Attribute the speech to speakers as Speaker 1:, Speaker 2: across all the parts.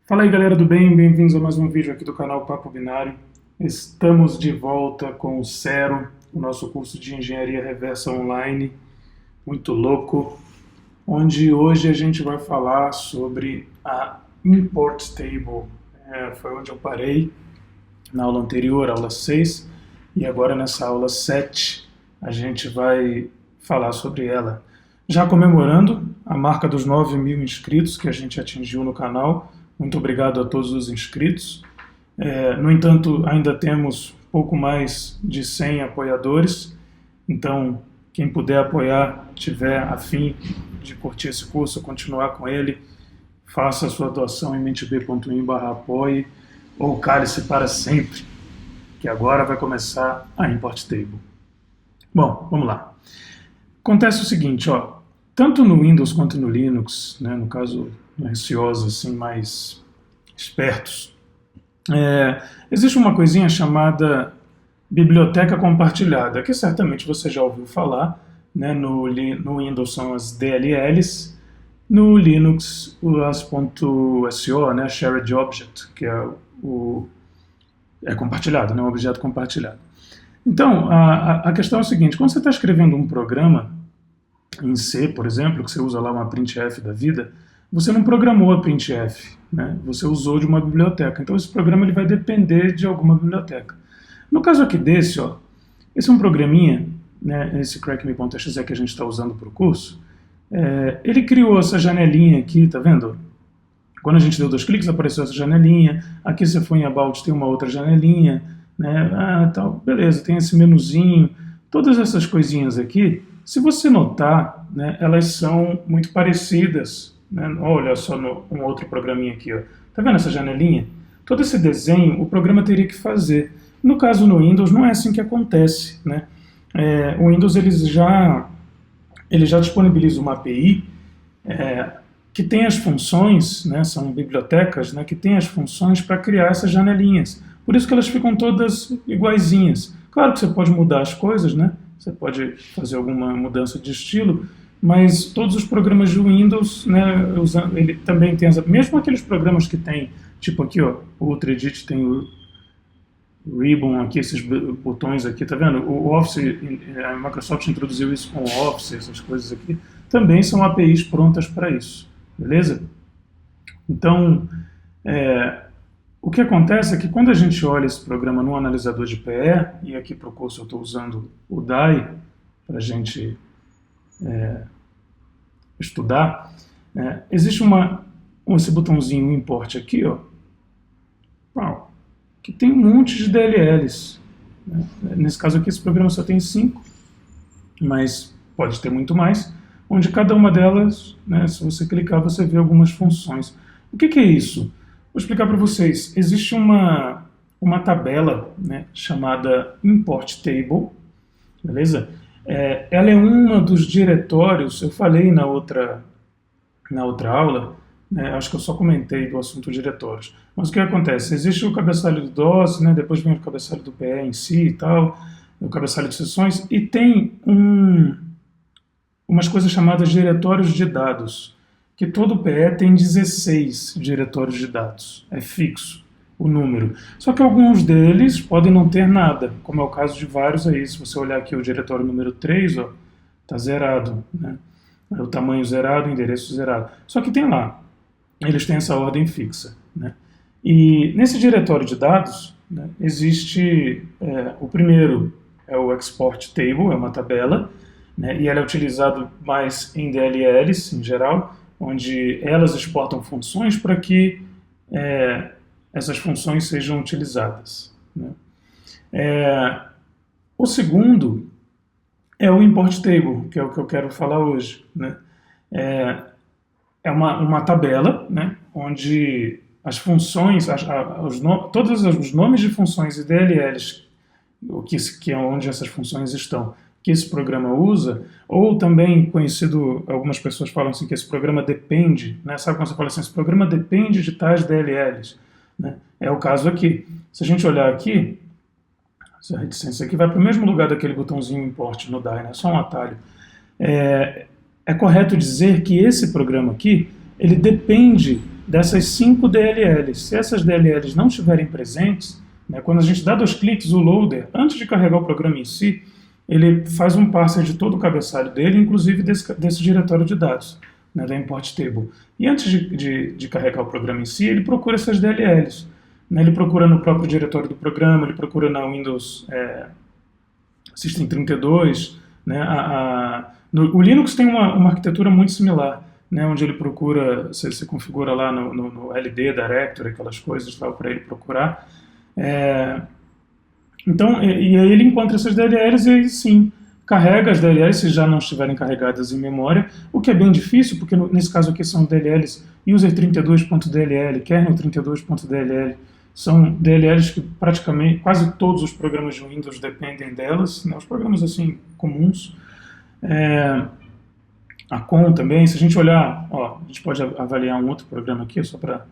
Speaker 1: Fala aí galera do bem, bem-vindos a mais um vídeo aqui do canal Papo Binário. Estamos de volta com o Cero, o nosso curso de Engenharia Reversa Online, muito louco, onde hoje a gente vai falar sobre a Import Table. Foi onde eu parei na aula anterior, aula 6, e agora nessa aula 7 a gente vai falar sobre ela. Já comemorando a marca dos 9.000 inscritos que a gente atingiu no canal. Muito obrigado a todos os inscritos. No entanto, ainda temos pouco mais de 100 apoiadores, então quem puder apoiar, tiver a fim de curtir esse curso, continuar com ele, faça a sua doação em mentb.in/apoie ou cale-se para sempre, que agora vai começar a Import Table. Bom, vamos lá. Acontece o seguinte, tanto no Windows quanto no Linux, né, no caso receosos, assim, mais espertos, existe uma coisinha chamada biblioteca compartilhada, que certamente você já ouviu falar, né? No Windows são as DLLs, no Linux as .so, né? Shared Object, que é compartilhado, né? Um objeto compartilhado. Então, a questão é a seguinte, quando você está escrevendo um programa em C, por exemplo, que você usa lá uma printf da vida, você não programou a printf, né? Você usou de uma biblioteca. Então esse programa ele vai depender de alguma biblioteca. No caso aqui desse, esse é um programinha, né, esse crackme.exe que a gente está usando para o curso, ele criou essa janelinha aqui, tá vendo? Quando a gente deu 2 cliques apareceu essa janelinha, aqui você foi em About, tem uma outra janelinha, né? Tal, beleza, tem esse menuzinho, todas essas coisinhas aqui, se você notar, né, elas são muito parecidas. Olha só um outro programinha aqui, tá vendo essa janelinha? Todo esse desenho o programa teria que fazer. No caso no Windows não é assim que acontece, né? O Windows ele já disponibiliza uma API que tem as funções, né, são bibliotecas, né, que tem as funções para criar essas janelinhas. Por isso que elas ficam todas iguaizinhas. Claro que você pode mudar as coisas, né? Você pode fazer alguma mudança de estilo, mas todos os programas de Windows, né, ele também tem mesmo aqueles programas que tem, tipo aqui, o UltraEdit tem o Ribbon aqui, esses botões aqui, tá vendo? O Office, a Microsoft introduziu isso com o Office, essas coisas aqui, também são APIs prontas para isso, beleza? Então, o que acontece é que quando a gente olha esse programa no analisador de PE, e aqui para o curso eu estou usando o DAI para a gente estudar, existe esse botãozinho import aqui, que tem um monte de DLLs. Né? Nesse caso aqui esse programa só tem 5, mas pode ter muito mais, onde cada uma delas, né, se você clicar, você vê algumas funções. O que é isso? Vou explicar para vocês. Existe uma tabela, né, chamada Import Table, beleza? Ela é um dos diretórios, eu falei na outra aula, né, acho que eu só comentei do assunto diretórios. Mas o que acontece? Existe o cabeçalho do DOS, né, depois vem o cabeçalho do PE em si e tal, o cabeçalho de sessões, e tem umas coisas chamadas diretórios de dados, que todo PE tem 16 diretórios de dados, é fixo o número. Só que alguns deles podem não ter nada, como é o caso de vários aí. Se você olhar aqui o diretório número 3, está zerado, né? O tamanho zerado, o endereço zerado. Só que tem lá, eles têm essa ordem fixa, né? E nesse diretório de dados, né, existe, o primeiro é o Export Table, é uma tabela, né, e ela é utilizada mais em DLLs, em geral, onde elas exportam funções para que essas funções sejam utilizadas, né? O segundo é o Import Table, que é o que eu quero falar hoje, né? É uma tabela, né, onde as funções, todos os nomes de funções e DLLs, que é onde essas funções estão, que esse programa usa, ou também conhecido, algumas pessoas falam assim, que esse programa depende, né? Sabe quando você fala assim, esse programa depende de tais DLLs, né? É o caso aqui. Se a gente olhar aqui, essa reticência aqui vai para o mesmo lugar daquele botãozinho import no DAI, né? Só um atalho. É correto dizer que esse programa aqui, ele depende dessas 5 DLLs. Se essas DLLs não estiverem presentes, né, quando a gente dá 2 cliques, o loader, antes de carregar o programa em si, ele faz um parser de todo o cabeçalho dele, inclusive desse diretório de dados, né, da import table. E antes de carregar o programa em si, ele procura essas DLLs. Né, ele procura no próprio diretório do programa, ele procura na Windows System 32. Né, o Linux tem uma arquitetura muito similar, né, onde ele procura, você configura lá no LD Directory, aquelas coisas para ele procurar. Então, e aí ele encontra essas DLLs e aí sim, carrega as DLLs se já não estiverem carregadas em memória, o que é bem difícil, porque nesse caso aqui são DLLs user32.dll, kernel32.dll, são DLLs que praticamente quase todos os programas de Windows dependem delas, né, os programas assim comuns. A COM também, se a gente olhar, a gente pode avaliar um outro programa aqui, só para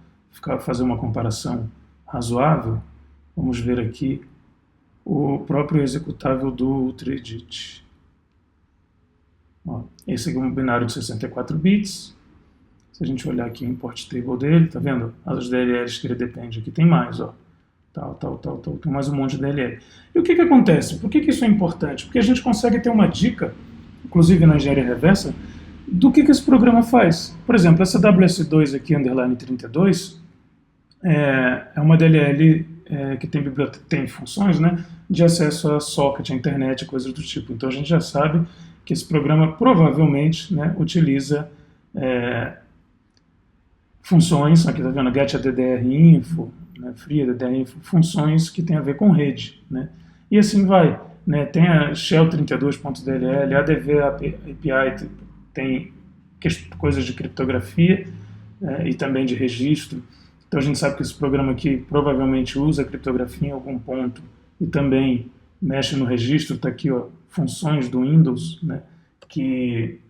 Speaker 1: fazer uma comparação razoável. Vamos ver aqui o próprio executável do UltraEdit. Esse aqui é um binário de 64 bits. Se a gente olhar aqui o import table dele, tá vendo? As DLLs que ele depende aqui tem mais, tal, tem mais um monte de DLL. E o que acontece? Por que isso é importante? Porque a gente consegue ter uma dica, inclusive na engenharia reversa, do que esse programa faz. Por exemplo, essa WS2 aqui, underline 32, é uma DLL que tem funções, né, de acesso a socket, a internet, coisas do tipo. Então a gente já sabe que esse programa provavelmente, né, utiliza funções, aqui está vendo, getAddr-info, né, freeAddr-info, funções que tem a ver com rede. Né, e assim vai. Né, tem a shell32.dll, a ADV API tem coisas de criptografia e também de registro. Então a gente sabe que esse programa aqui provavelmente usa criptografia em algum ponto e também mexe no registro. Está aqui, funções do Windows, né, que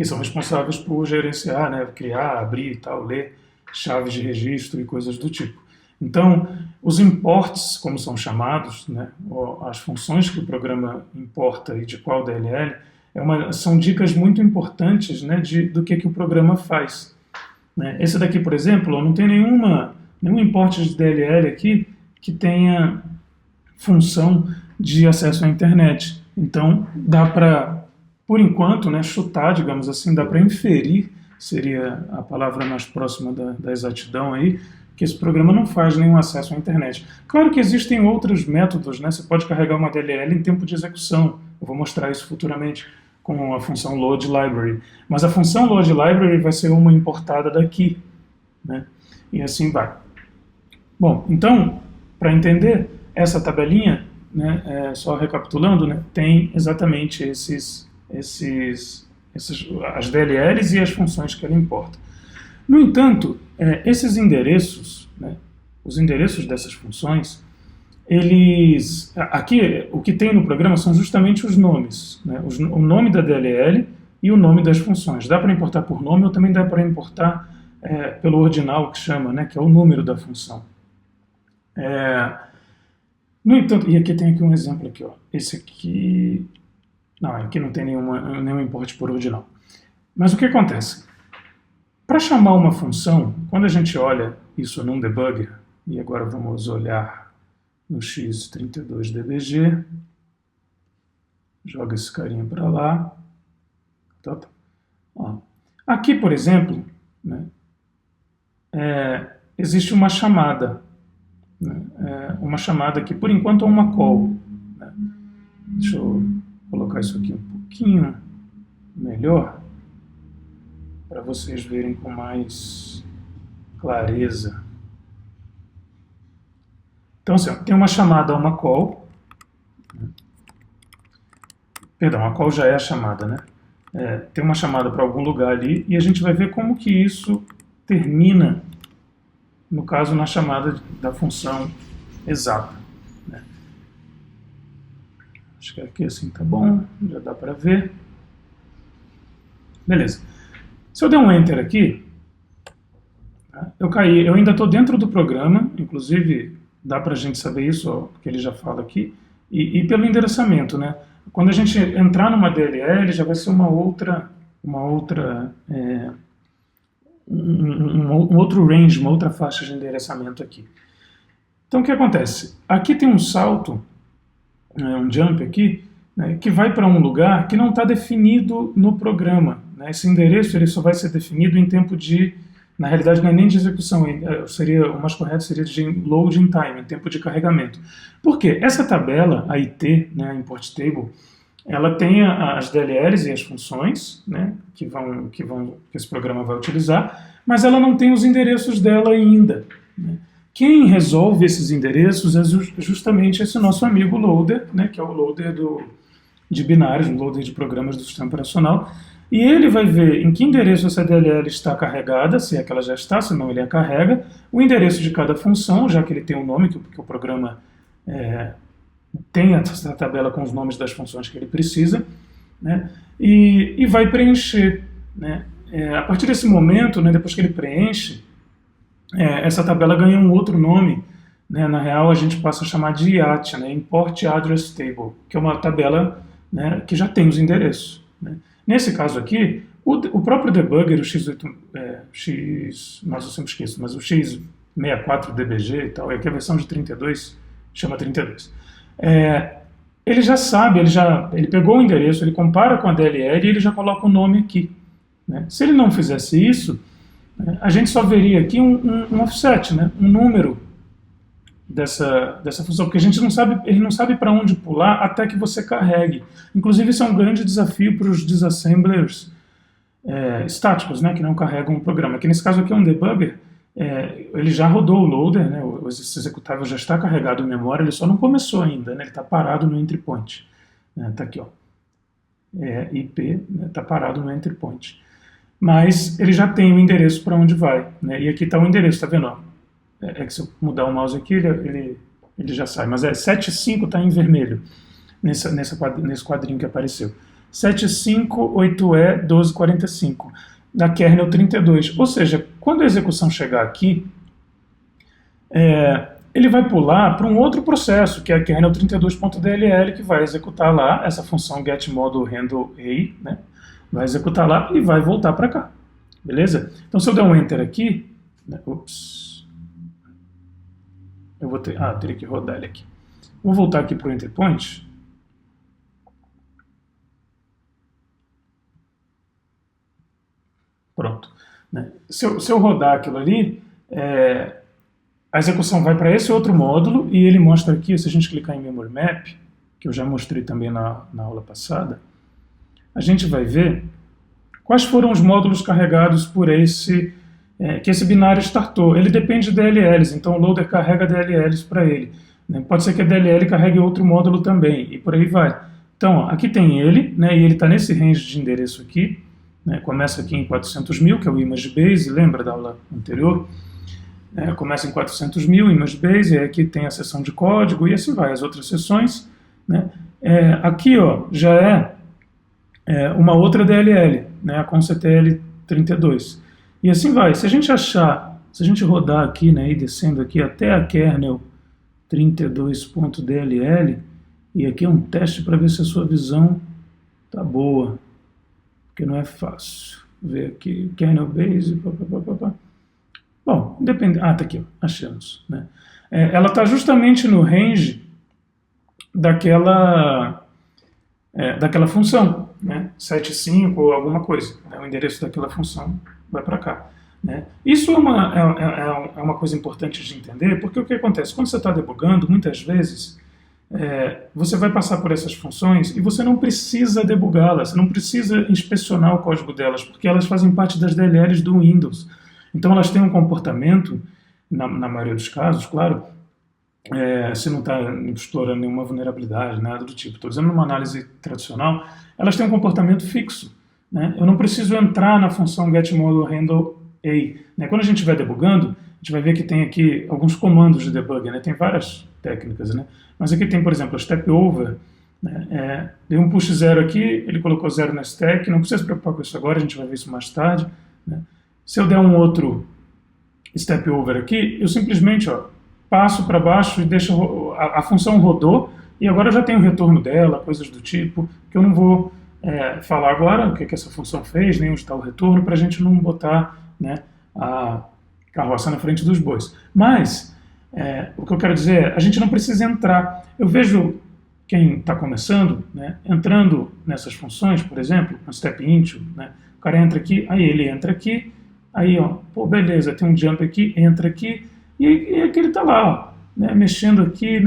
Speaker 1: são responsáveis por gerenciar, né, criar, abrir e tal, ler chaves de registro e coisas do tipo. Então, os imports, como são chamados, né, as funções que o programa importa e de qual DLL, são dicas muito importantes, né, do que o programa faz. Né. Esse daqui, por exemplo, não tem nenhum import de DLL aqui que tenha função de acesso à internet. Então, dá para, por enquanto, né, chutar, digamos assim, dá para inferir, seria a palavra mais próxima da exatidão aí, que esse programa não faz nenhum acesso à internet. Claro que existem outros métodos, né? Você pode carregar uma DLL em tempo de execução. Eu vou mostrar isso futuramente com a função load library. Mas a função load library vai ser uma importada daqui, né? E assim vai. Bom, então, para entender essa tabelinha, né, só recapitulando, né, tem exatamente as DLLs e as funções que ela importa. No entanto, esses endereços, né, os endereços dessas funções, aqui o que tem no programa são justamente os nomes, né, o nome da DLL e o nome das funções. Dá para importar por nome ou também dá para importar pelo ordinal que chama, né, que é o número da função. No entanto, e aqui tem um exemplo aqui, esse aqui, não, aqui não tem nenhum import por ordinal. Mas o que acontece? Para chamar uma função, quando a gente olha isso num debugger, e agora vamos olhar no x32dbg, joga esse carinha para lá. Aqui, por exemplo, né, existe uma chamada, né, uma chamada que por enquanto é uma call. Né. Deixa eu colocar isso aqui um pouquinho melhor, para vocês verem com mais clareza. Então, assim, tem uma chamada a uma call. Perdão, a call já é a chamada, né? Tem uma chamada para algum lugar ali e a gente vai ver como que isso termina, no caso, na chamada da função exata. Né? Acho que aqui assim tá bom, já dá para ver. Beleza. Se eu der um Enter aqui, eu ainda estou dentro do programa, inclusive dá para a gente saber isso, porque ele já fala aqui, e pelo endereçamento, né? Quando a gente entrar numa DLL, já vai ser um um outro range, uma outra faixa de endereçamento aqui. Então o que acontece? Aqui tem um salto, um jump aqui, né, que vai para um lugar que não está definido no programa. Né? Esse endereço ele só vai ser definido em tempo de, na realidade não é nem de execução, seria, o mais correto seria de loading time, em tempo de carregamento. Por quê? Essa tabela, a IT, né, a import table, ela tem as DLLs e as funções, né, que esse programa vai utilizar, mas ela não tem os endereços dela ainda. Né? Quem resolve esses endereços é justamente esse nosso amigo loader, né, que é o loader de binários, o loader de programas do sistema operacional, e ele vai ver em que endereço essa DLL está carregada, se é que ela já está, senão ele a carrega, o endereço de cada função, já que ele tem um nome, que o programa tem essa tabela com os nomes das funções que ele precisa, né, e vai preencher. Né. A partir desse momento, né, depois que ele preenche, essa tabela ganha um outro nome, né, na real a gente passa a chamar de IAT, né, Import Address Table, que é uma tabela, né, que já tem os endereços. Né. Nesse caso aqui, o próprio debugger, o mas eu sempre esqueço, mas o X64DBG e tal, é que a versão de 32 chama 32. Ele já sabe, ele pegou o endereço, ele compara com a DLL e ele já coloca o nome aqui. Né. Se ele não fizesse isso, a gente só veria aqui um offset, né, um número dessa função, porque ele não sabe para onde pular até que você carregue. Inclusive, isso é um grande desafio para os disassemblers estáticos, né, que não carregam o programa. Aqui nesse caso aqui é um debugger, ele já rodou o loader, né, o executável já está carregado em memória, ele só não começou ainda, né, ele está parado no entry point. Está aqui, ó, IP, está parado no entry point. Mas ele já tem o endereço para onde vai. Né? E aqui está o endereço, está vendo? Que se eu mudar o mouse aqui, ele já sai. Mas 75 está em vermelho, nesse quadrinho que apareceu. 758E1245, da kernel 32. Ou seja, quando a execução chegar aqui, ele vai pular para um outro processo, que é a kernel 32.dll, que vai executar lá essa função getModulHandleA, né? Vai executar lá e vai voltar para cá, beleza? Então se eu der um Enter aqui, né, eu vou teria que rodar ele aqui. Vou voltar aqui para o Entry Point. Pronto. Né? Se eu rodar aquilo ali, a execução vai para esse outro módulo e ele mostra aqui, se a gente clicar em Memory Map, que eu já mostrei também na aula passada, a gente vai ver quais foram os módulos carregados por que esse binário startou. Ele depende de DLLs, então o loader carrega DLLs para ele. Né? Pode ser que a DLL carregue outro módulo também, e por aí vai. Então, ó, aqui tem ele, né, e ele está nesse range de endereço aqui, né, começa aqui em 400.000, que é o image base, lembra da aula anterior? Começa em 400.000, image base, e aqui tem a seção de código, e assim vai, as outras seções. Né? Aqui ó, já uma outra DLL, né, a conctl32. E assim vai. Se a gente rodar aqui, né, e descendo aqui até a kernel 32.dll, e aqui é um teste para ver se a sua visão tá boa, porque não é fácil. Ver aqui, kernel base, Bom, depende. Tá aqui, ó, achamos. Né? Ela está justamente no range daquela função, né? 75 ou alguma coisa. Né? O endereço daquela função vai para cá. Né? Isso é uma coisa importante de entender, porque o que acontece? Quando você está debugando, muitas vezes você vai passar por essas funções e você não precisa debugá-las, você não precisa inspecionar o código delas, porque elas fazem parte das DLLs do Windows. Então elas têm um comportamento, na maioria dos casos, claro, se não está explorando nenhuma vulnerabilidade, nada do tipo. Estou dizendo numa análise tradicional, elas têm um comportamento fixo. Né? Eu não preciso entrar na função getModulHandleA. Né? Quando a gente estiver debugando, a gente vai ver que tem aqui alguns comandos de debug, né? Tem várias técnicas, né? Mas aqui tem, por exemplo, o step over. Né? Dei um push 0 aqui, ele colocou 0 na stack, não precisa se preocupar com isso agora, a gente vai ver isso mais tarde. Né? Se eu der um outro step over aqui, eu simplesmente passo para baixo e deixo a função rodou, e agora eu já tenho o retorno dela, coisas do tipo, que eu não vou falar agora o que essa função fez, nem onde está o retorno, para a gente não botar, né, a carroça na frente dos bois. Mas, o que eu quero dizer é, a gente não precisa entrar. Eu vejo quem está começando, né, entrando nessas funções, por exemplo, no step into, né, o cara entra aqui, aí ele entra aqui, aí, ó, pô, beleza, tem um jump aqui, entra aqui, e aqui ele está lá, ó, né, mexendo aqui,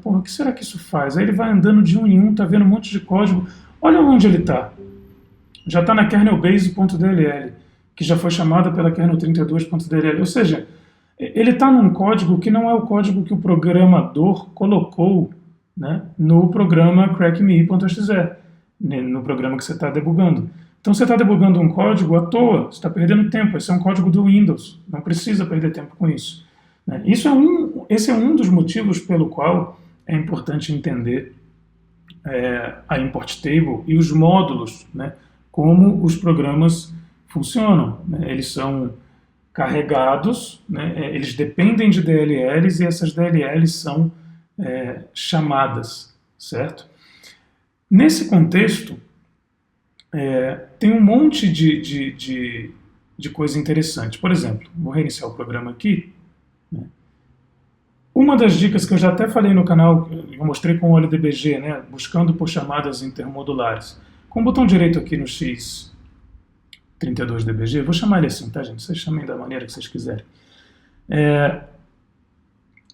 Speaker 1: porra, o que será que isso faz? Aí ele vai andando de um em um, tá vendo um monte de código, olha onde ele está. Já está na kernelbase.dll, que já foi chamada pela kernel32.dll, ou seja, ele está num código que não é o código que o programador colocou, né, no programa crackme.exe, no programa que você está debugando. Então você está debugando um código à toa, você está perdendo tempo, esse é um código do Windows, não precisa perder tempo com isso. Né? Esse é um dos motivos pelo qual é importante entender a import table e os módulos, né, como os programas funcionam. Né? Eles são carregados, né, eles dependem de DLLs e essas DLLs são chamadas, certo? Nesse contexto, tem um monte de coisa interessante. Por exemplo, vou reiniciar o programa aqui. Né? Uma das dicas que eu já até falei no canal, eu mostrei com o OLDBG, né, buscando por chamadas intermodulares. Com o botão direito aqui no X32DBG, vou chamar ele assim, tá, gente? Vocês chamem da maneira que vocês quiserem.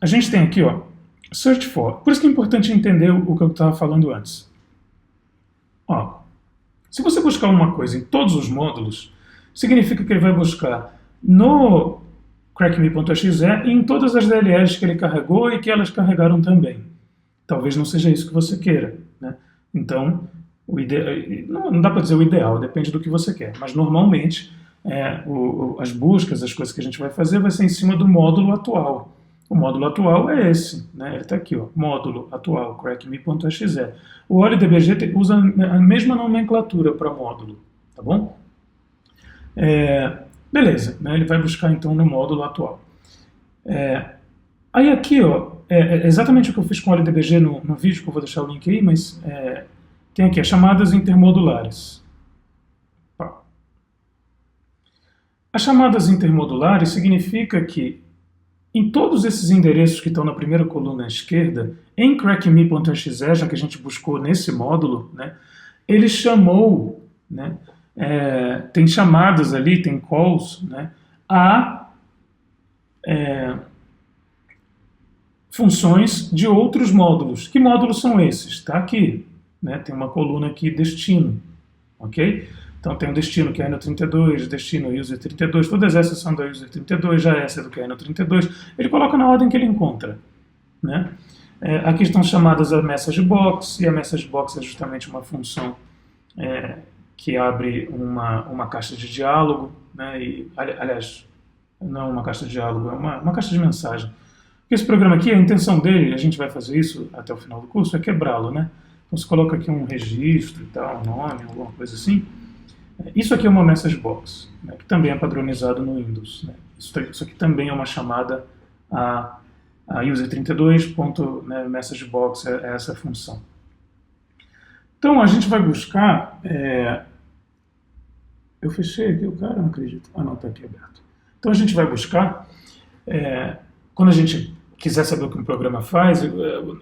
Speaker 1: A gente tem aqui, ó, search for. Por isso que é importante entender o que eu estava falando antes. Ó, se você buscar uma coisa em todos os módulos, significa que ele vai buscar no crackme.exe e em todas as DLLs que ele carregou e que elas carregaram também. Talvez não seja isso que você queira, né? Então, não dá para dizer o ideal, depende do que você quer. Mas normalmente, as buscas, as coisas que a gente vai fazer, vai ser em cima do módulo atual. O módulo atual é esse, né? Ele está aqui, ó, módulo atual, crackme.exe. O OLDBG usa a mesma nomenclatura para módulo, tá bom? Beleza, né? Ele vai buscar então no módulo atual. Aí aqui, ó, é exatamente o que eu fiz com o OLDBG no vídeo, que eu vou deixar o link aí, mas tem aqui as chamadas intermodulares. As chamadas intermodulares significa que em todos esses endereços que estão na primeira coluna à esquerda, em crackme.exe, já que a gente buscou nesse módulo, né, ele chamou, né, tem chamadas ali, tem calls, né, a funções de outros módulos. Que módulos são esses? Está aqui, né, tem uma coluna aqui, destino, ok? Então tem o destino kernel32, destino user32, todas essas são da user32, já essa é do kernel32. Ele coloca na ordem que ele encontra. Né? Aqui estão chamadas a message box, e a message box é justamente uma função que abre uma caixa de diálogo, né? E, aliás, não é uma caixa de diálogo, é uma caixa de mensagem. Esse programa aqui, a intenção dele, a gente vai fazer isso até o final do curso, é quebrá-lo. Né? Então você coloca aqui um registro e tal, um nome, alguma coisa assim. Isso aqui é uma message box, né, que também é padronizado no Windows. Né. Isso aqui também é uma chamada a user32.messagebox, é essa função. Então a gente vai buscar... Eu fechei aqui o cara, não acredito. Ah, não, está aqui aberto. Então a gente vai buscar... Quando a gente quiser saber o que um programa faz,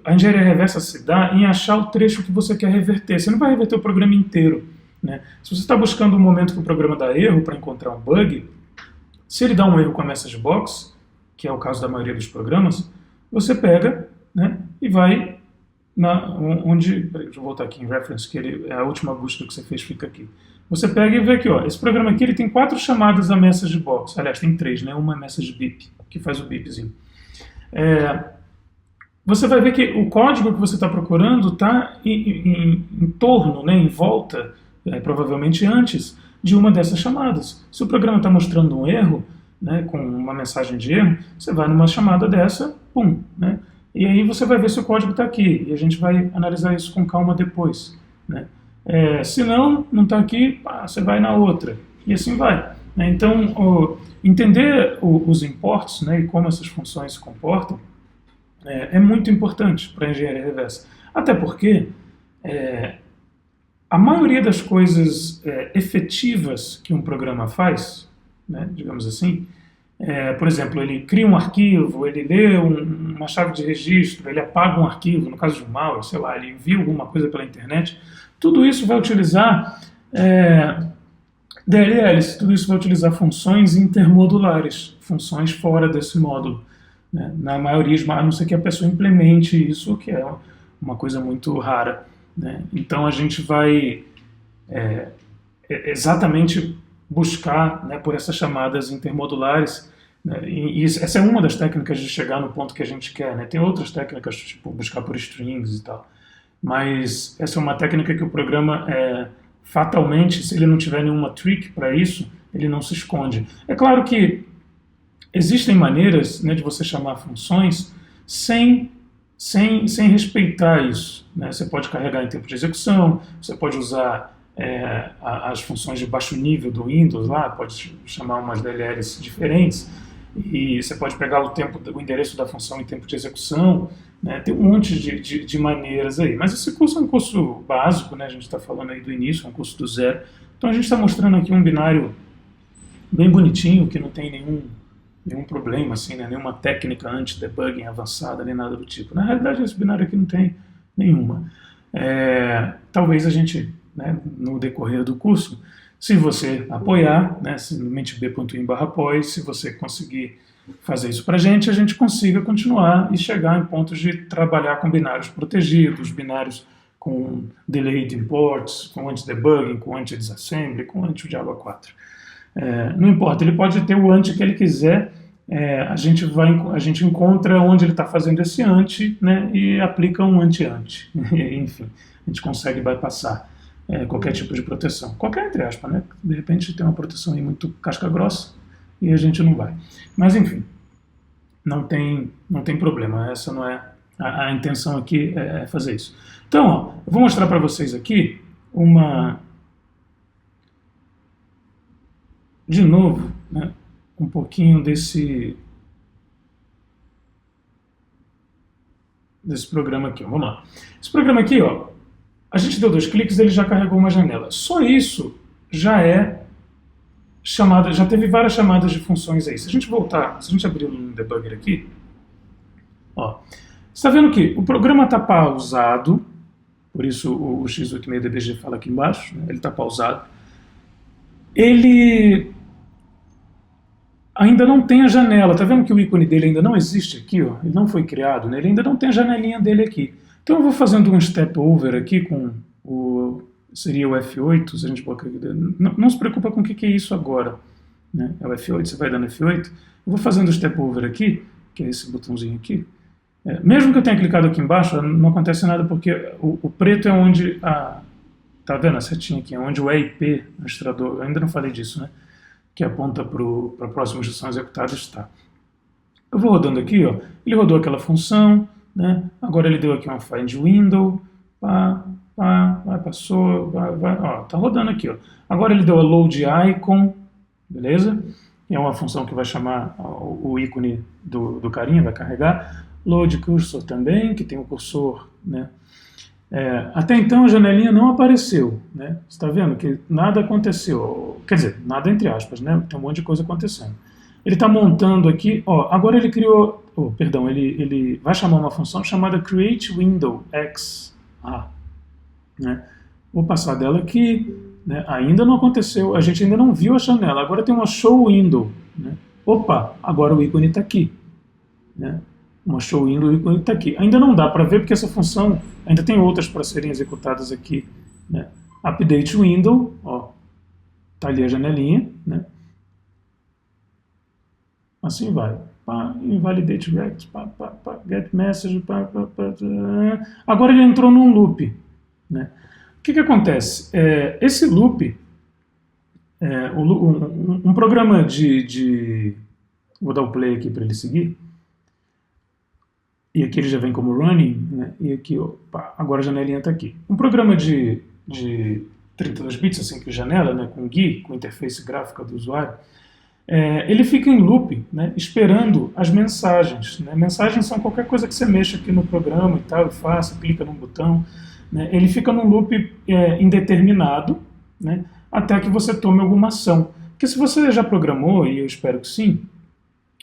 Speaker 1: a engenharia reversa se dá em achar o trecho que você quer reverter. Você não vai reverter o programa inteiro. Né? Se você está buscando um momento que o programa dá erro para encontrar um bug, se ele dá um erro com a message box, que é o caso da maioria dos programas, você pega, né, e vai deixa eu voltar aqui em reference, que a última busca que você fez fica aqui. Você pega e vê aqui, ó, esse programa aqui ele tem 4 chamadas a message box, aliás, tem 3, né, uma é message beep, que faz o beepzinho. Você vai ver que o código que você está procurando está em torno, né, em volta, provavelmente antes de uma dessas chamadas. Se o programa está mostrando um erro, né, com uma mensagem de erro, você vai numa chamada dessa, pum, né, e aí você vai ver se o código está aqui, e a gente vai analisar isso com calma depois. Né. Se não está aqui, você vai na outra, e assim vai. Né. Então, entender os imports, né, e como essas funções se comportam é muito importante para a engenharia reversa. Até porque a maioria das coisas efetivas que um programa faz, né, digamos assim. Por exemplo, ele cria um arquivo, ele lê uma chave de registro, ele apaga um arquivo, no caso de um malware, sei lá, ele envia alguma coisa pela internet. Tudo isso vai utilizar DLLs, tudo isso vai utilizar funções intermodulares, funções fora desse módulo, né? Na maioria, a não ser que a pessoa implemente isso, que é uma coisa muito rara, né? Então a gente vai exatamente buscar, né, por essas chamadas intermodulares, né? E essa é uma das técnicas de chegar no ponto que a gente quer, né? Tem outras técnicas, tipo buscar por strings e tal, mas essa é uma técnica que o programa fatalmente, se ele não tiver nenhuma trick para isso, ele não se esconde. É claro que existem maneiras, né, de você chamar funções sem respeitar isso, né? Você pode carregar em tempo de execução, você pode usar as funções de baixo nível do Windows lá, pode chamar umas DLLs diferentes, e você pode pegar o endereço da função em tempo de execução, né? Tem um monte de maneiras aí. Mas esse curso é um curso básico, né? A gente está falando aí do início, é um curso do zero. Então a gente está mostrando aqui um binário bem bonitinho, que não tem nenhum problema, assim, né? Nenhuma técnica anti-debugging avançada, nem nada do tipo. Na realidade, esse binário aqui não tem nenhuma. Talvez a gente, né, no decorrer do curso, se você apoiar, né, no mentb.in/apoie, se você conseguir fazer isso para a gente consiga continuar e chegar em pontos de trabalhar com binários protegidos, binários com delayed imports, com anti-debugging, com anti-disassembly, com anti-Java 4. Não importa, ele pode ter o anti que ele quiser, a gente encontra onde ele está fazendo esse anti, né, e aplica um anti-anti. Enfim, a gente consegue bypassar qualquer tipo de proteção. Qualquer entre aspas, né? De repente tem uma proteção aí muito casca grossa e a gente não vai. Mas enfim, não tem problema, essa não é a intenção aqui, é fazer isso. Então, ó, eu vou mostrar para vocês aqui de novo, né, um pouquinho desse programa aqui. Vamos lá. Esse programa aqui, ó, a gente deu 2 cliques, ele já carregou uma janela. Só isso já já teve várias chamadas de funções aí. Se a gente abrir um debugger aqui, ó, você está vendo que o programa está pausado, por isso o x86DBG fala aqui embaixo, né, ele está pausado. Ele ainda não tem a janela, tá vendo que o ícone dele ainda não existe aqui, ó? Ele não foi criado, né? Ele ainda não tem a janelinha dele aqui. Então eu vou fazendo um step over aqui com seria o F8, se a gente colocar aqui. Não se preocupa com o que é isso agora, né? É o F8, você vai dando F8. Eu vou fazendo o step over aqui, que é esse botãozinho aqui. Mesmo que eu tenha clicado aqui embaixo, não acontece nada porque o preto é onde tá vendo a setinha aqui? É onde o EIP, administrador, eu ainda não falei disso, né? Que aponta para a próxima instrução executada está. Eu vou rodando aqui, ó. Ele rodou aquela função, né? Agora ele deu aqui uma find window, passou, vai, ó, tá rodando aqui, ó. Agora ele deu a load icon, beleza? É uma função que vai chamar o ícone do carinha, vai carregar. Load cursor também, que tem o cursor, né? Até então a janelinha não apareceu, né? Você está vendo que nada aconteceu, quer dizer, nada entre aspas, né? Tem um monte de coisa acontecendo. Ele está montando aqui, ó, agora ele criou, ele vai chamar uma função chamada createWindowX, né? Vou passar dela aqui, né? Ainda não aconteceu, a gente ainda não viu a janela, agora tem uma showWindow, né? Opa, agora o ícone está aqui, né? Uma showWindow, o ícone está aqui. Ainda não dá para ver porque essa função ainda tem outras para serem executadas aqui, né? Update window, ó, tá ali a janelinha, né? Assim vai. Invalidate rect, get message, agora ele entrou num loop, né? O que acontece? Esse loop, um programa vou dar o play aqui para ele seguir. E aqui ele já vem como running, né? E aqui, opa, agora a janelinha está aqui. Um programa de 32 bits, assim, com janela, né? Com GUI, com interface gráfica do usuário, ele fica em loop, né? Esperando as mensagens, né? Mensagens são qualquer coisa que você mexa aqui no programa e tal, e faça, clica num botão, né? Ele fica num loop indeterminado, né? Até que você tome alguma ação. Porque se você já programou, e eu espero que sim,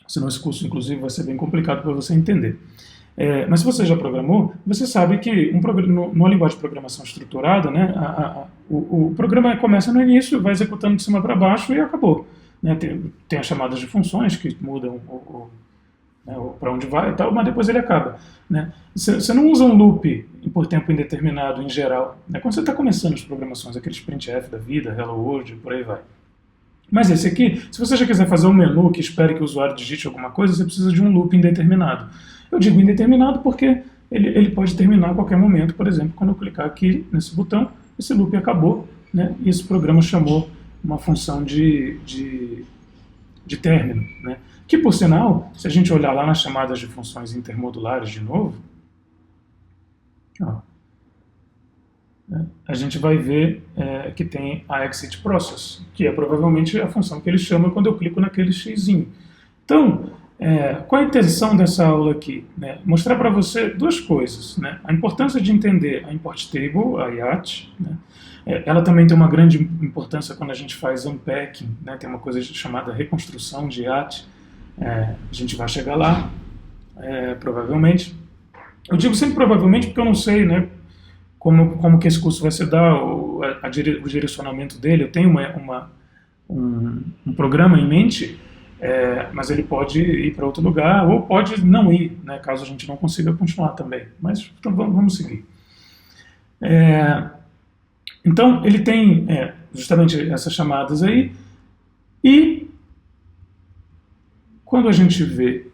Speaker 1: senão esse curso, inclusive, vai ser bem complicado para você entender. Mas se você já programou, você sabe que numa linguagem de programação estruturada, né, o programa começa no início, vai executando de cima para baixo e acabou. Né? Tem as chamadas de funções que mudam né, para onde vai e tal, mas depois ele acaba. Né? Você não usa um loop por tempo indeterminado em geral. Né? Quando você está começando as programações, aqueles printf da vida, hello world, por aí vai. Mas esse aqui, se você já quiser fazer um menu que espere que o usuário digite alguma coisa, você precisa de um loop indeterminado. Eu digo indeterminado porque ele pode terminar a qualquer momento. Por exemplo, quando eu clicar aqui nesse botão, esse loop acabou, né? E esse programa chamou uma função de término. Né? Que, por sinal, se a gente olhar lá nas chamadas de funções intermodulares de novo, ó, a gente vai ver que tem a exit process, que é provavelmente a função que ele chama quando eu clico naquele xzinho. Então, qual a intenção dessa aula aqui? Né? Mostrar para você duas coisas. Né? A importância de entender a import table, a IAT. Né? Ela também tem uma grande importância quando a gente faz unpacking, né? Tem uma coisa chamada reconstrução de IAT. A gente vai chegar lá, provavelmente. Eu digo sempre provavelmente porque eu não sei, né, como que esse curso vai se dar, o direcionamento dele. Eu tenho um programa em mente, mas ele pode ir para outro lugar ou pode não ir, né, caso a gente não consiga continuar também. Mas então, vamos seguir. Então, ele tem justamente essas chamadas aí, e quando a gente vê...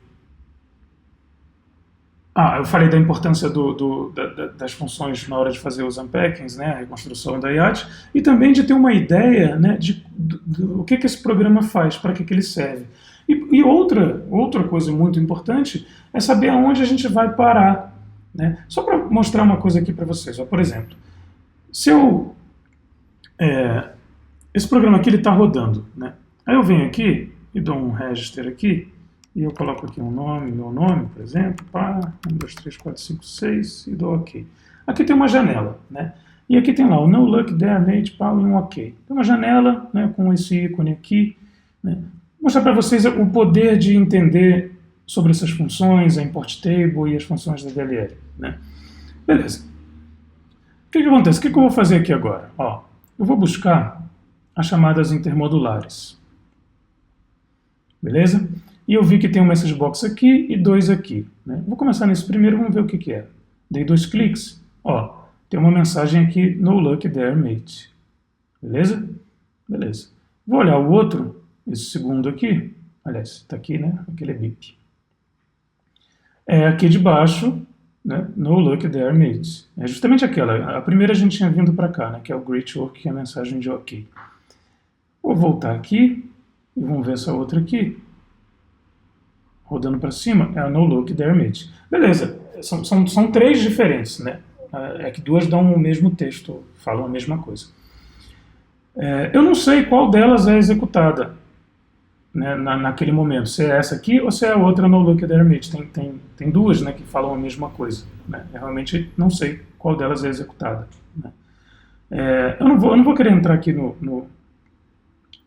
Speaker 1: eu falei da importância das funções na hora de fazer os unpackings, né, a reconstrução da IAT, e também de ter uma ideia, né, do que esse programa faz, para que ele serve. E outra coisa muito importante é saber aonde a gente vai parar. Né? Só para mostrar uma coisa aqui para vocês. Ó, por exemplo, se esse programa aqui está rodando. Né? Aí eu venho aqui e dou um register aqui, e eu coloco aqui um nome, meu nome, por exemplo, 1, 2, 3, 4, 5, 6, e dou OK. Aqui tem uma janela, né? E aqui tem lá o no luck there, mate, e um OK. Tem uma janela, né, com esse ícone aqui. Né? Vou mostrar para vocês o poder de entender sobre essas funções, a import table e as funções da DLL. Né? Beleza. O que acontece? O que eu vou fazer aqui agora? Ó, eu vou buscar as chamadas intermodulares. Beleza? E eu vi que tem um message box aqui e 2 aqui. Né? Vou começar nesse primeiro, vamos ver o que é. Dei 2 cliques. Ó, tem uma mensagem aqui, no luck there, mate. Beleza? Beleza. Vou olhar o outro, esse segundo aqui. Aliás, está aqui, né? Aquele é bip. Aqui de baixo, né? No luck there, mate. É justamente aquela. A primeira a gente tinha vindo para cá, né? Que é o great work, que é a mensagem de OK. Vou voltar aqui e vamos ver essa outra aqui. Rodando para cima, é a no look there, mate. Beleza, são 3 diferentes, né? É que 2 dão o mesmo texto, falam a mesma coisa. Eu não sei qual delas é executada, né, naquele momento, se é essa aqui ou se é a outra no look there, mate. Tem 2, né, que falam a mesma coisa. Né? Eu realmente não sei qual delas é executada. Né? Eu não vou querer entrar aqui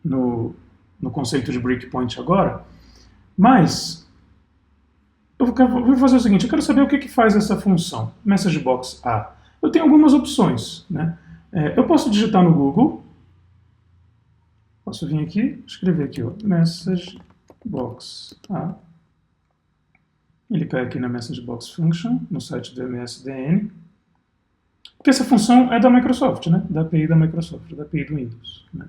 Speaker 1: no conceito de breakpoint agora, mas vou fazer o seguinte, eu quero saber o que faz essa função, MessageBox A. Eu tenho algumas opções. Né? Eu posso digitar no Google, posso vir aqui, escrever aqui, ó, MessageBox A. Ele cai aqui na MessageBox Function, no site do MSDN. Porque essa função é da Microsoft, né? Da API da Microsoft, da API do Windows. Né?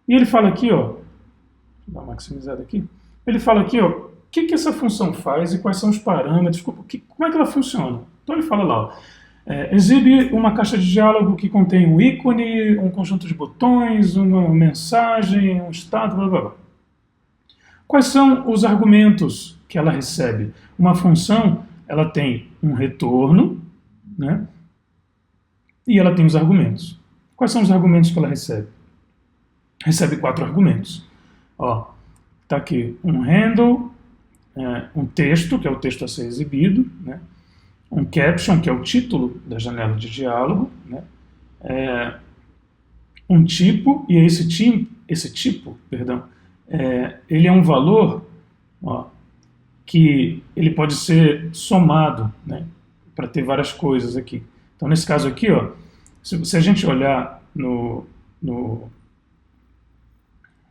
Speaker 1: E ele fala aqui, ó, vou dar uma maximizada aqui, ele fala aqui, ó, o que essa função faz e quais são os parâmetros, como é que ela funciona. Então ele fala lá, ó, exibe uma caixa de diálogo que contém um ícone, um conjunto de botões, uma mensagem, um estado, blá blá blá. Quais são os argumentos que ela recebe? Uma função, ela tem um retorno, né? E ela tem os argumentos. Quais são os argumentos que ela recebe? Recebe 4 argumentos. Ó, tá aqui um handle, um texto, que é o texto a ser exibido, né? Um caption, que é o título da janela de diálogo, né? Um tipo, e esse esse tipo, perdão, ele é um valor, ó, que ele pode ser somado, né, para ter várias coisas aqui. Então, nesse caso aqui, ó, se a gente olhar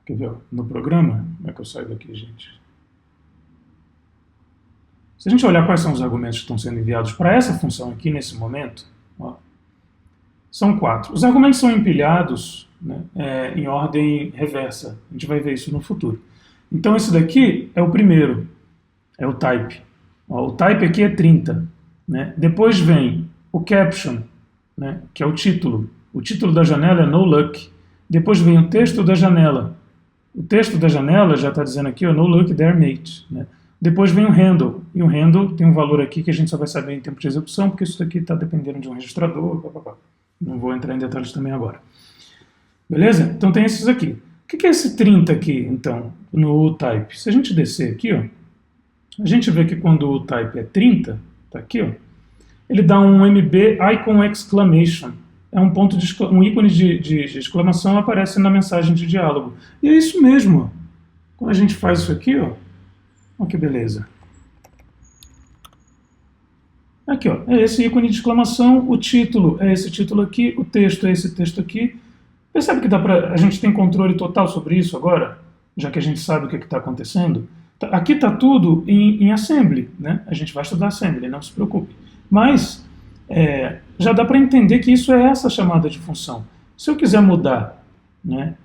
Speaker 1: quer ver, no programa, como é que eu saio daqui, gente? Se a gente olhar quais são os argumentos que estão sendo enviados para essa função aqui nesse momento, ó, são 4. Os argumentos são empilhados, né, em ordem reversa. A gente vai ver isso no futuro. Então esse daqui é o primeiro, é o type. Ó, o type aqui é 30. Né? Depois vem o caption, né, que é o título. O título da janela é no luck. Depois vem o texto da janela. O texto da janela já está dizendo aqui, ó, no luck there mate. Né? Depois vem o handle. E o handle tem um valor aqui que a gente só vai saber em tempo de execução, porque isso daqui está dependendo de um registrador. Não vou entrar em detalhes também agora. Beleza? Então tem esses aqui. O que é esse 30 aqui, então, no type? Se a gente descer aqui, ó, a gente vê que quando o type é 30, tá aqui, ó, ele dá um MB icon exclamation. É um ponto um ícone de exclamação aparece na mensagem de diálogo. E é isso mesmo. Ó. Quando a gente faz isso aqui, ó, olha que beleza. Aqui, ó, é esse ícone de exclamação, o título é esse título aqui, o texto é esse texto aqui. Percebe que a gente tem controle total sobre isso agora, já que a gente sabe o que está acontecendo? Aqui está tudo em assembly, né? A gente vai estudar assembly, não se preocupe. Mas já dá para entender que isso é essa chamada de função. Se eu quiser mudar, né,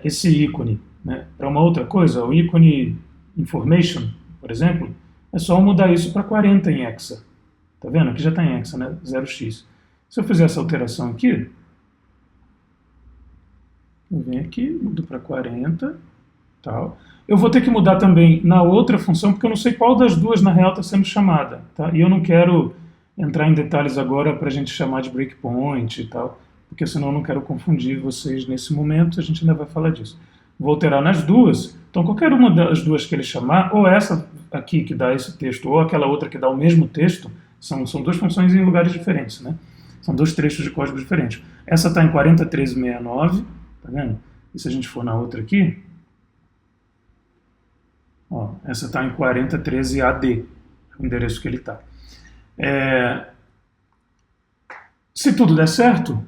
Speaker 1: esse ícone, né, para uma outra coisa, o ícone information, por exemplo, é só mudar isso para 40 em hexa. Tá vendo? Aqui já está em hexa, né? 0x. Se eu fizer essa alteração aqui, eu venho aqui, mudo para 40, tal. Eu vou ter que mudar também na outra função, porque eu não sei qual das duas, na real, está sendo chamada. Tá? E eu não quero entrar em detalhes agora para a gente chamar de breakpoint e tal, porque senão eu não quero confundir vocês nesse momento, a gente ainda vai falar disso. Vou alterar nas duas, então qualquer uma das duas que ele chamar, ou essa aqui que dá esse texto, ou aquela outra que dá o mesmo texto, são duas funções em lugares diferentes, né? São dois trechos de código diferentes. Essa está em 40.1369, tá vendo? E se a gente for na outra aqui, ó, essa está em 40.13AD, o endereço que ele está. Se tudo der certo,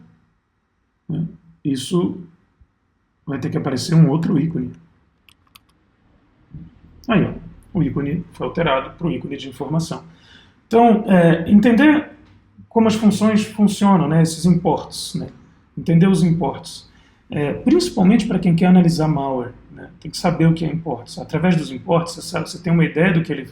Speaker 1: né, isso vai ter que aparecer um outro ícone. Aí, ó, o ícone foi alterado para o ícone de informação. Então, entender como as funções funcionam, né, esses imports, né, entender os imports, principalmente para quem quer analisar malware, né, tem que saber o que é imports. Através dos imports, você tem uma ideia do que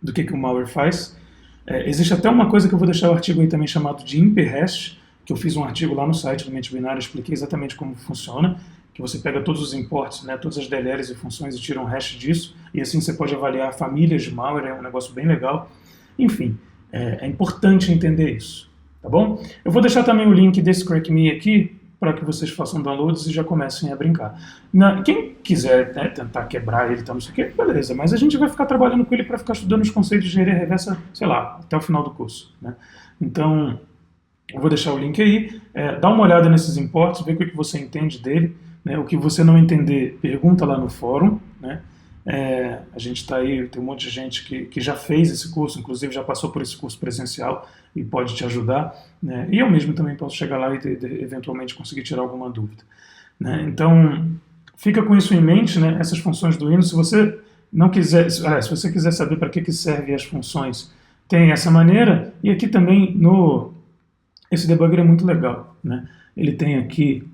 Speaker 1: do que o malware faz. Existe até uma coisa que eu vou deixar o artigo aí também chamado de imperhash, que eu fiz um artigo lá no site do Mente Binária, expliquei exatamente como funciona, que você pega todos os imports, né, todas as DLLs e funções e tira um hash disso, e assim você pode avaliar famílias de malware, é um negócio bem legal. Enfim, é importante entender isso, tá bom? Eu vou deixar também o link desse Crack Me aqui, para que vocês façam downloads e já comecem a brincar. Quem quiser, né, tentar quebrar ele, não sei o que, beleza, mas a gente vai ficar trabalhando com ele para ficar estudando os conceitos de engenharia reversa, sei lá, até o final do curso, né? Então, eu vou deixar o link aí, dá uma olhada nesses imports, vê o que você entende dele, né? O que você não entender, pergunta lá no fórum, né? A gente está aí, tem um monte de gente que já fez esse curso, inclusive já passou por esse curso presencial e pode te ajudar, né? E eu mesmo também posso chegar lá e eventualmente conseguir tirar alguma dúvida, né? Então, fica com isso em mente, né? Essas funções do Windows, se você não quiser, se você quiser saber para que servem as funções, tem essa maneira, e aqui também esse debugger é muito legal, né? Ele tem aqui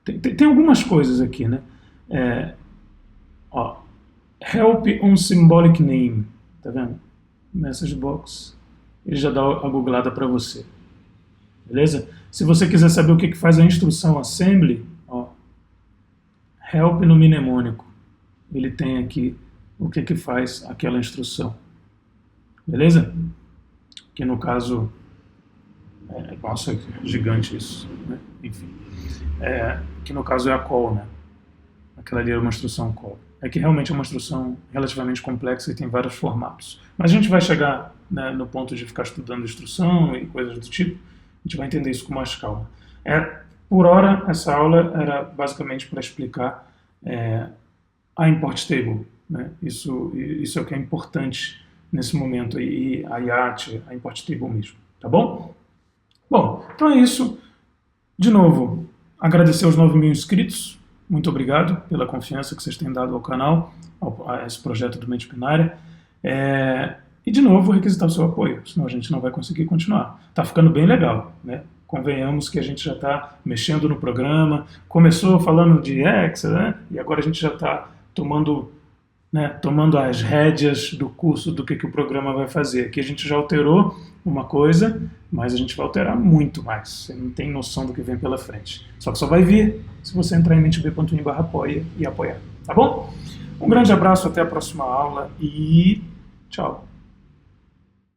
Speaker 1: tem algumas coisas aqui, né? Ó, help on symbolic name, tá vendo? Message box, ele já dá a googlada para você, beleza? Se você quiser saber o que faz a instrução assembly, ó, help no mnemônico, ele tem aqui o que faz aquela instrução, beleza? Que no caso, nossa, é gigante isso, né? Enfim, que no caso é a call, né? Aquela ali é uma instrução call. É que realmente é uma instrução relativamente complexa e tem vários formatos. Mas a gente vai chegar, né, no ponto de ficar estudando instrução e coisas do tipo, a gente vai entender isso com mais calma. Por hora, essa aula era basicamente para explicar a import table, né? Isso é o que é importante nesse momento, e a IAT, a import table mesmo, tá bom? Bom, então é isso. De novo, agradecer aos 9.000 inscritos. Muito obrigado pela confiança que vocês têm dado ao canal, a esse projeto do Mente Binária. E, de novo, requisitar o seu apoio, senão a gente não vai conseguir continuar. Está ficando bem legal, né? Convenhamos que a gente já está mexendo no programa, começou falando de Excel, né? E agora a gente já está tomando as rédeas do curso, do que o programa vai fazer. Aqui a gente já alterou uma coisa, mas a gente vai alterar muito mais. Você não tem noção do que vem pela frente. Só que só vai vir se você entrar em menteb.in/apoia e apoiar. Tá bom? Um grande abraço, até a próxima aula e tchau.